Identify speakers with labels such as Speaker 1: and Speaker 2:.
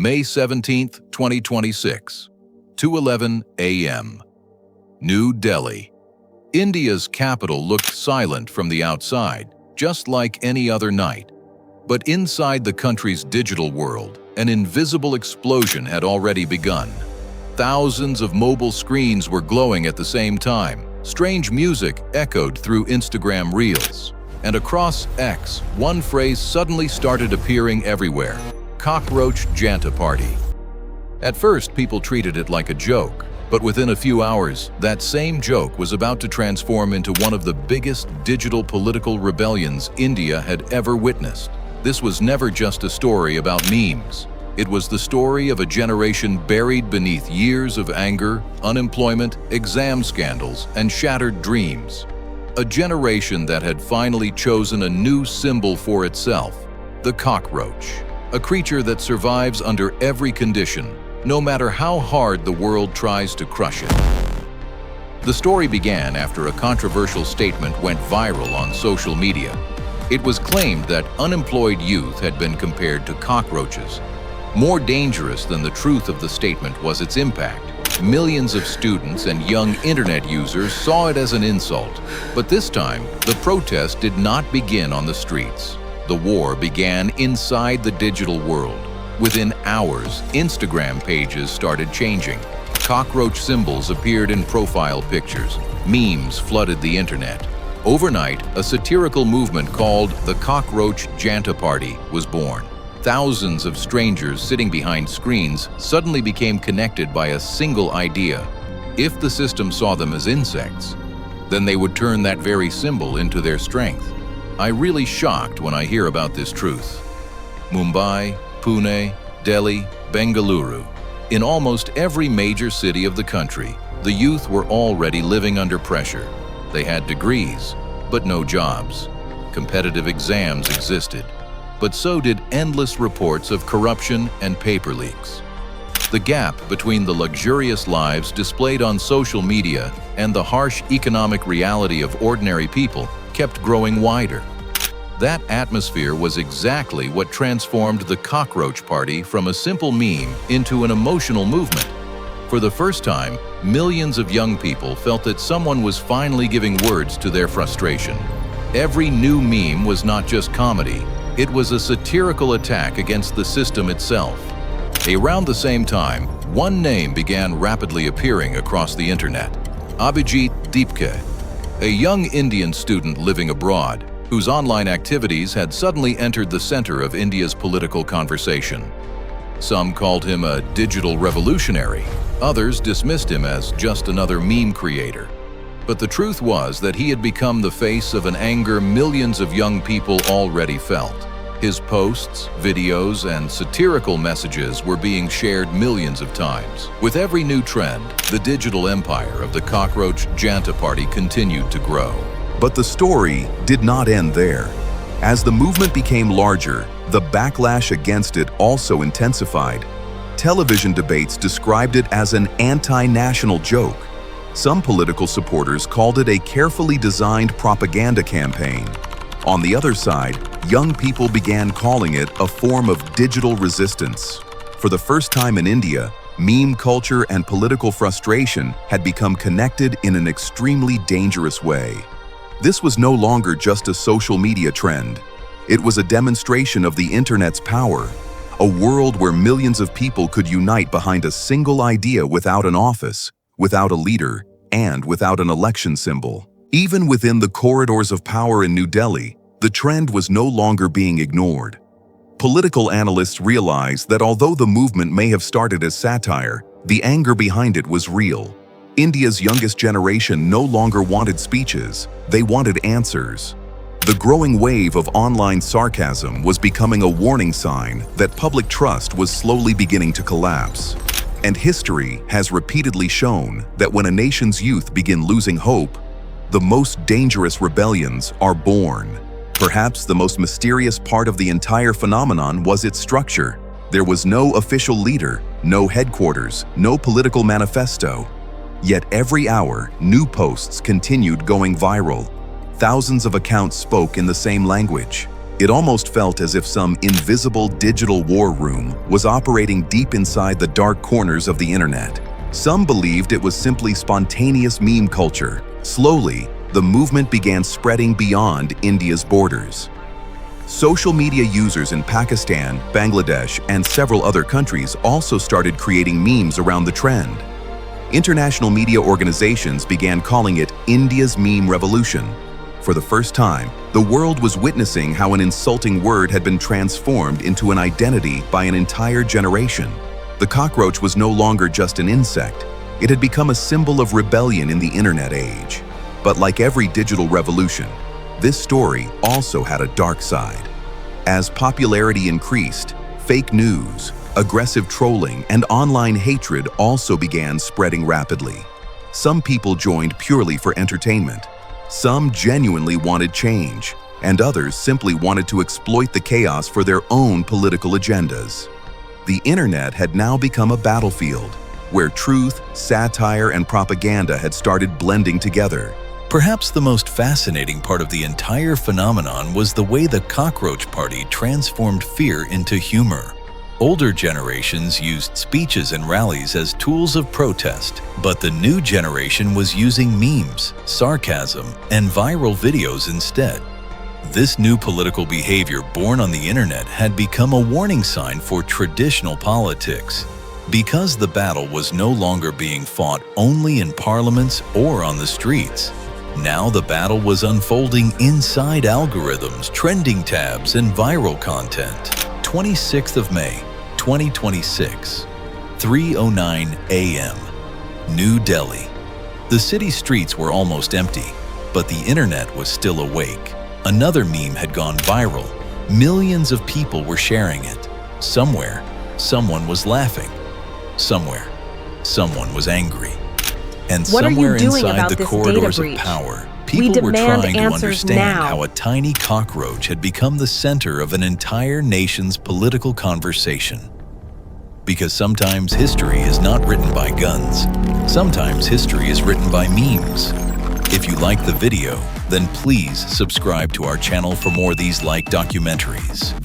Speaker 1: May 17, 2026, 2:11 a.m. New Delhi. India's capital looked silent from the outside, just like any other night. But inside the country's digital world, an invisible explosion had already begun. Thousands of mobile screens were glowing at the same time. Strange music echoed through Instagram Reels. And across X, one phrase suddenly started appearing everywhere: Cockroach Party. At first, people treated it like a joke, but within a few hours, that same joke was about to transform into one of the biggest digital political rebellions India had ever witnessed. This was never just a story about memes. It was the story of a generation buried beneath years of anger, unemployment, exam scandals, and shattered dreams. A generation that had finally chosen a new symbol for itself: the cockroach, a creature that survives under every condition, no matter how hard the world tries to crush it. The story began after a controversial statement went viral on social media. It was claimed that unemployed youth had been compared to cockroaches. More dangerous than the truth of the statement was its impact. Millions of students and young internet users saw it as an insult. But this time, the protest did not begin on the streets. The war began inside the digital world. Within hours, Instagram pages started changing. Cockroach symbols appeared in profile pictures. Memes flooded the internet. Overnight, a satirical movement called the Cockroach Party was born. Thousands of strangers sitting behind screens suddenly became connected by a single idea. If the system saw them as insects, then they would turn that very symbol into their strength. I'm really shocked when I hear about this truth. Mumbai, Pune, Delhi, Bengaluru. In almost every major city of the country, the youth were already living under pressure. They had degrees, but no jobs. Competitive exams existed, but so did endless reports of corruption and paper leaks. The gap between the luxurious lives displayed on social media and the harsh economic reality of ordinary people kept growing wider. That atmosphere was exactly what transformed the Cockroach Party from a simple meme into an emotional movement. For the first time, millions of young people felt that someone was finally giving words to their frustration. Every new meme was not just comedy. It was a satirical attack against the system itself. Around the same time, one name began rapidly appearing across the internet: Abhijit Deepke, a young Indian student living abroad, whose online activities had suddenly entered the center of India's political conversation. Some called him a digital revolutionary. Others dismissed him as just another meme creator. But the truth was that he had become the face of an anger millions of young people already felt. His posts, videos, and satirical messages were being shared millions of times. With every new trend, the digital empire of the Cockroach Party continued to grow.
Speaker 2: But the story did not end there. As the movement became larger, the backlash against it also intensified. Television debates described it as an anti-national joke. Some political supporters called it a carefully designed propaganda campaign. On the other side, young people began calling it a form of digital resistance. For the first time in India, meme culture and political frustration had become connected in an extremely dangerous way. This was no longer just a social media trend. It was a demonstration of the internet's power, a world where millions of people could unite behind a single idea without an office, without a leader, and without an election symbol. Even within the corridors of power in New Delhi, the trend was no longer being ignored. Political analysts realized that although the movement may have started as satire, the anger behind it was real. India's youngest generation no longer wanted speeches, they wanted answers. The growing wave of online sarcasm was becoming a warning sign that public trust was slowly beginning to collapse. And history has repeatedly shown that when a nation's youth begin losing hope, the most dangerous rebellions are born. Perhaps the most mysterious part of the entire phenomenon was its structure. There was no official leader, no headquarters, no political manifesto. Yet every hour, new posts continued going viral. Thousands of accounts spoke in the same language. It almost felt as if some invisible digital war room was operating deep inside the dark corners of the internet. Some believed it was simply spontaneous meme culture. Slowly, the movement began spreading beyond India's borders. Social media users in Pakistan, Bangladesh, and several other countries also started creating memes around the trend. International media organizations began calling it India's meme revolution. For the first time, the world was witnessing how an insulting word had been transformed into an identity by an entire generation. The cockroach was no longer just an insect. It had become a symbol of rebellion in the internet age. But like every digital revolution, this story also had a dark side. As popularity increased, fake news, aggressive trolling, and online hatred also began spreading rapidly. Some people joined purely for entertainment. Some genuinely wanted change, and others simply wanted to exploit the chaos for their own political agendas. The internet had now become a battlefield, where truth, satire, and propaganda had started blending together.
Speaker 1: Perhaps the most fascinating part of the entire phenomenon was the way the Cockroach Party transformed fear into humor. Older generations used speeches and rallies as tools of protest, but the new generation was using memes, sarcasm, and viral videos instead. This new political behavior born on the internet had become a warning sign for traditional politics. Because the battle was no longer being fought only in parliaments or on the streets, now the battle was unfolding inside algorithms, trending tabs, and viral content. 26th of May, 2026, 3:09 a.m. New Delhi. The city streets were almost empty, but the internet was still awake. Another meme had gone viral. Millions of people were sharing it. Somewhere, someone was laughing. Somewhere, someone was angry. And somewhere inside the corridors of power, people were trying to understand how a tiny cockroach had become the center of an entire nation's political conversation. Because sometimes history is not written by guns. Sometimes history is written by memes. If you like the video, then please subscribe to our channel for more of these like documentaries.